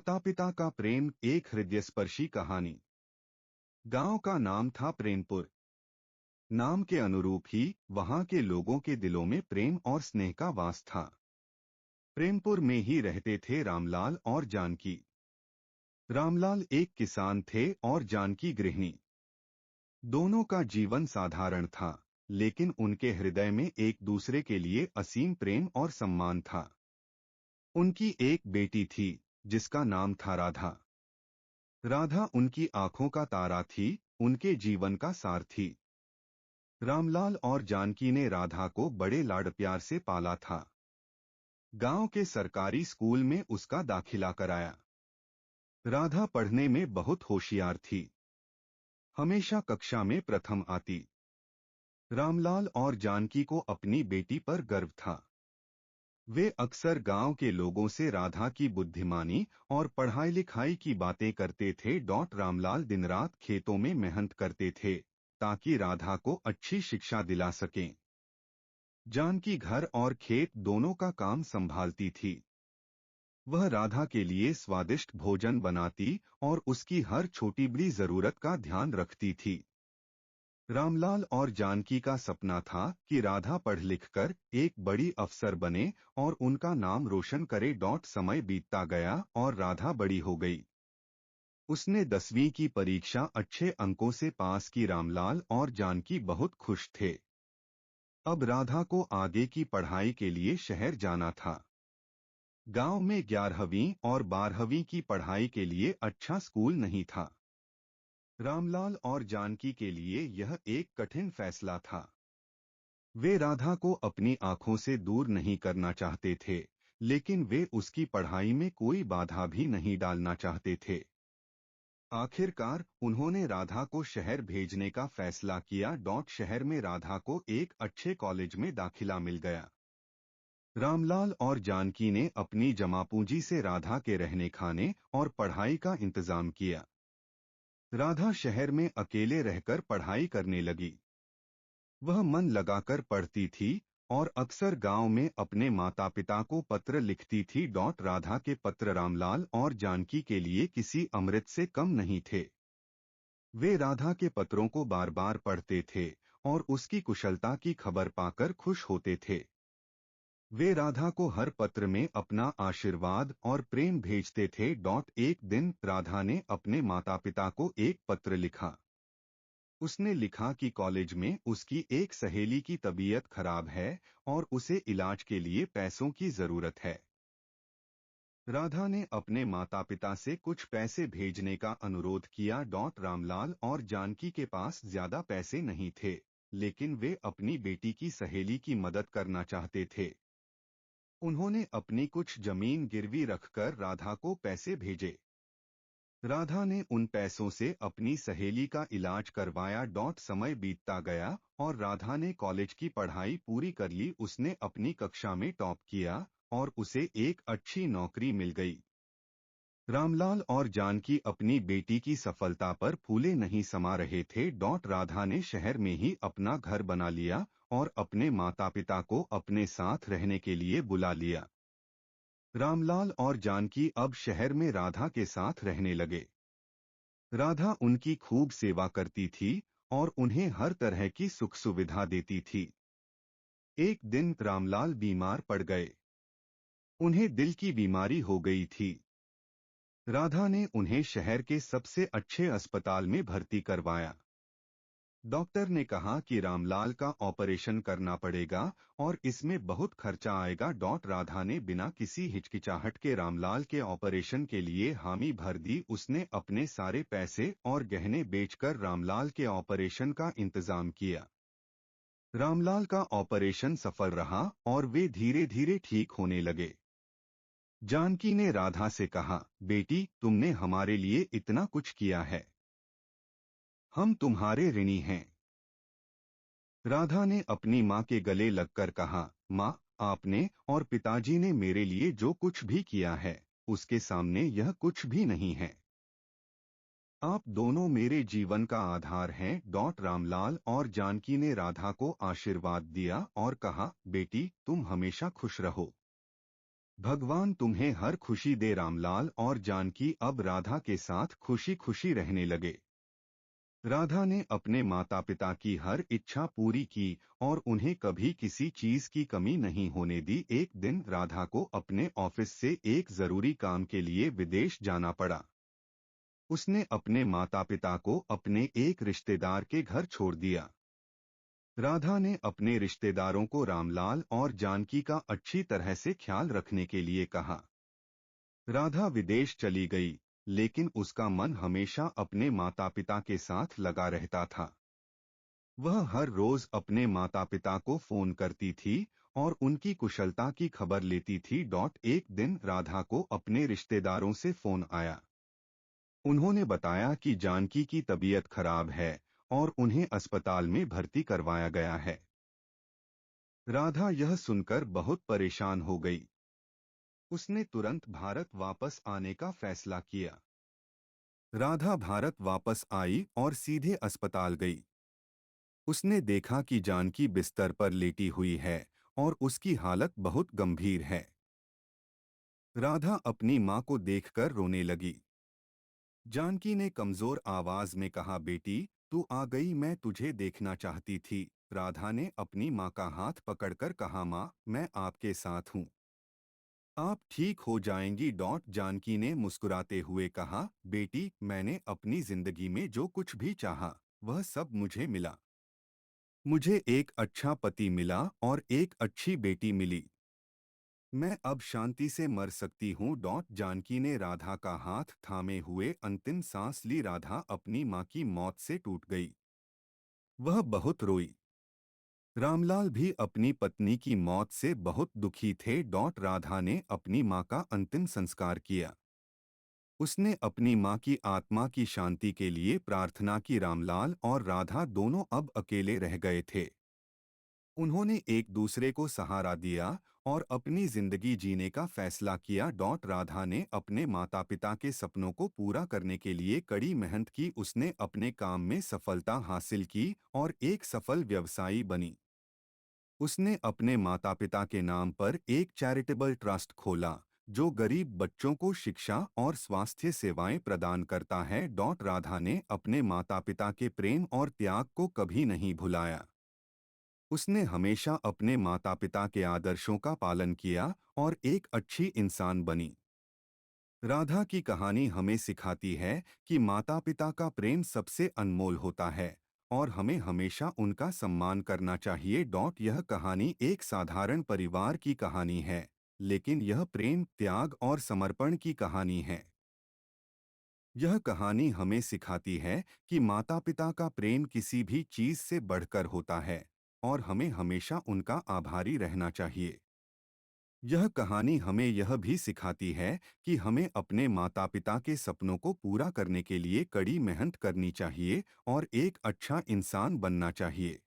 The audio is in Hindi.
माता पिता का प्रेम, एक हृदयस्पर्शी कहानी। गांव का नाम था प्रेमपुर। नाम के अनुरूप ही वहां के लोगों के दिलों में प्रेम और स्नेह का वास था। प्रेमपुर में ही रहते थे रामलाल और जानकी। रामलाल एक किसान थे और जानकी गृहिणी। दोनों का जीवन साधारण था, लेकिन उनके हृदय में एक दूसरे के लिए असीम प्रेम और सम्मान था। उनकी एक बेटी थी जिसका नाम था राधा। राधा उनकी आंखों का तारा थी, उनके जीवन का सार थी। रामलाल और जानकी ने राधा को बड़े लाड प्यार से पाला था। गांव के सरकारी स्कूल में उसका दाखिला कराया। राधा पढ़ने में बहुत होशियार थी, हमेशा कक्षा में प्रथम आती। रामलाल और जानकी को अपनी बेटी पर गर्व था। वे अक्सर गांव के लोगों से राधा की बुद्धिमानी और पढ़ाई लिखाई की बातें करते थे। रामलाल दिन रात खेतों में मेहनत करते थे ताकि राधा को अच्छी शिक्षा दिला सकें। जानकी घर और खेत दोनों का काम संभालती थी। वह राधा के लिए स्वादिष्ट भोजन बनाती और उसकी हर छोटी बड़ी जरूरत का ध्यान रखती थी। रामलाल और जानकी का सपना था कि राधा पढ़ लिखकर एक बड़ी अफसर बने और उनका नाम रोशन करे। समय बीतता गया और राधा बड़ी हो गई। उसने 10वीं की परीक्षा अच्छे अंकों से पास की। रामलाल और जानकी बहुत खुश थे। अब राधा को आगे की पढ़ाई के लिए शहर जाना था। गांव में 11वीं और 12वीं की पढ़ाई के लिए अच्छा स्कूल नहीं था। रामलाल और जानकी के लिए यह एक कठिन फैसला था। वे राधा को अपनी आंखों से दूर नहीं करना चाहते थे, लेकिन वे उसकी पढ़ाई में कोई बाधा भी नहीं डालना चाहते थे। आखिरकार उन्होंने राधा को शहर भेजने का फैसला किया। शहर में राधा को एक अच्छे कॉलेज में दाखिला मिल गया। रामलाल और जानकी ने अपनी जमा पूंजी से राधा के रहने खाने और पढ़ाई का इंतजाम किया। राधा शहर में अकेले रहकर पढ़ाई करने लगी। वह मन लगाकर पढ़ती थी और अक्सर गांव में अपने माता पिता को पत्र लिखती थी। राधा के पत्र रामलाल और जानकी के लिए किसी अमृत से कम नहीं थे। वे राधा के पत्रों को बार बार पढ़ते थे और उसकी कुशलता की खबर पाकर खुश होते थे। वे राधा को हर पत्र में अपना आशीर्वाद और प्रेम भेजते थे। एक दिन राधा ने अपने माता पिता को एक पत्र लिखा। उसने लिखा कि कॉलेज में उसकी एक सहेली की तबीयत खराब है और उसे इलाज के लिए पैसों की जरूरत है। राधा ने अपने माता पिता से कुछ पैसे भेजने का अनुरोध किया। रामलाल और जानकी के पास ज्यादा पैसे नहीं थे, लेकिन वे अपनी बेटी की सहेली की मदद करना चाहते थे। उन्होंने अपनी कुछ जमीन गिरवी रखकर राधा को पैसे भेजे। राधा ने उन पैसों से अपनी सहेली का इलाज करवाया। समय बीतता गया और राधा ने कॉलेज की पढ़ाई पूरी कर ली। उसने अपनी कक्षा में टॉप किया और उसे एक अच्छी नौकरी मिल गई। रामलाल और जानकी अपनी बेटी की सफलता पर फूले नहीं समा रहे थे। राधा ने शहर में ही अपना घर बना लिया और अपने माता पिता को अपने साथ रहने के लिए बुला लिया। रामलाल और जानकी अब शहर में राधा के साथ रहने लगे। राधा उनकी खूब सेवा करती थी और उन्हें हर तरह की सुख सुविधा देती थी। एक दिन रामलाल बीमार पड़ गए। उन्हें दिल की बीमारी हो गई थी। राधा ने उन्हें शहर के सबसे अच्छे अस्पताल में भर्ती करवाया। डॉक्टर ने कहा कि रामलाल का ऑपरेशन करना पड़ेगा और इसमें बहुत खर्चा आएगा। राधा ने बिना किसी हिचकिचाहट के रामलाल के ऑपरेशन के लिए हामी भर दी। उसने अपने सारे पैसे और गहने बेचकर रामलाल के ऑपरेशन का इंतजाम किया। रामलाल का ऑपरेशन सफल रहा और वे धीरे धीरे ठीक होने लगे। जानकी ने राधा से कहा, बेटी, तुमने हमारे लिए इतना कुछ किया है, हम तुम्हारे ऋणी हैं। राधा ने अपनी माँ के गले लगकर कहा, माँ, आपने और पिताजी ने मेरे लिए जो कुछ भी किया है उसके सामने यह कुछ भी नहीं है। आप दोनों मेरे जीवन का आधार हैं। रामलाल और जानकी ने राधा को आशीर्वाद दिया और कहा, बेटी, तुम हमेशा खुश रहो। भगवान तुम्हें हर खुशी दे। रामलाल और जानकी अब राधा के साथ खुशी खुशी रहने लगे। राधा ने अपने माता पिता की हर इच्छा पूरी की और उन्हें कभी किसी चीज की कमी नहीं होने दी। एक दिन राधा को अपने ऑफिस से एक जरूरी काम के लिए विदेश जाना पड़ा। उसने अपने माता पिता को अपने एक रिश्तेदार के घर छोड़ दिया। राधा ने अपने रिश्तेदारों को रामलाल और जानकी का अच्छी तरह से ख्याल रखने के लिए कहा। राधा विदेश चली गई, लेकिन उसका मन हमेशा अपने माता पिता के साथ लगा रहता था। वह हर रोज अपने माता पिता को फोन करती थी और उनकी कुशलता की खबर लेती थी। एक दिन राधा को अपने रिश्तेदारों से फोन आया। उन्होंने बताया कि जानकी की तबीयत खराब है और उन्हें अस्पताल में भर्ती करवाया गया है। राधा यह सुनकर बहुत परेशान हो गई। उसने तुरंत भारत वापस आने का फैसला किया। राधा भारत वापस आई और सीधे अस्पताल गई। उसने देखा कि जानकी बिस्तर पर लेटी हुई है और उसकी हालत बहुत गंभीर है। राधा अपनी माँ को देखकर रोने लगी। जानकी ने कमजोर आवाज में कहा, बेटी तू आ गई, मैं तुझे देखना चाहती थी। राधा ने अपनी माँ का हाथ पकड़कर कहा, माँ मैं आपके साथ हूँ, आप ठीक हो जाएंगी। जानकी ने मुस्कुराते हुए कहा, बेटी मैंने अपनी जिंदगी में जो कुछ भी चाहा वह सब मुझे मिला। मुझे एक अच्छा पति मिला और एक अच्छी बेटी मिली। मैं अब शांति से मर सकती हूँ। जानकी ने राधा का हाथ थामे हुए अंतिम सांस ली। राधा अपनी माँ की मौत से टूट गई। वह बहुत रोई। रामलाल भी अपनी पत्नी की मौत से बहुत दुखी थे। राधा ने अपनी माँ का अंतिम संस्कार किया। उसने अपनी माँ की आत्मा की शांति के लिए प्रार्थना की। रामलाल और राधा दोनों अब अकेले रह गए थे। उन्होंने एक दूसरे को सहारा दिया और अपनी जिंदगी जीने का फैसला किया। राधा ने अपने माता पिता के सपनों को पूरा करने के लिए कड़ी मेहनत की। उसने अपने काम में सफलता हासिल की और एक सफल व्यवसायी बनी। उसने अपने माता पिता के नाम पर एक चैरिटेबल ट्रस्ट खोला जो गरीब बच्चों को शिक्षा और स्वास्थ्य सेवाएं प्रदान करता है। राधा ने अपने माता पिता के प्रेम और त्याग को कभी नहीं भुलाया। उसने हमेशा अपने माता पिता के आदर्शों का पालन किया और एक अच्छी इंसान बनी। राधा की कहानी हमें सिखाती है कि माता पिता का प्रेम सबसे अनमोल होता है और हमें हमेशा उनका सम्मान करना चाहिए। यह कहानी एक साधारण परिवार की कहानी है, लेकिन यह प्रेम, त्याग और समर्पण की कहानी है। यह कहानी हमें सिखाती है कि माता पिता का प्रेम किसी भी चीज से बढ़कर होता है और हमें हमेशा उनका आभारी रहना चाहिए। यह कहानी हमें यह भी सिखाती है कि हमें अपने माता पिता के सपनों को पूरा करने के लिए कड़ी मेहनत करनी चाहिए और एक अच्छा इंसान बनना चाहिए।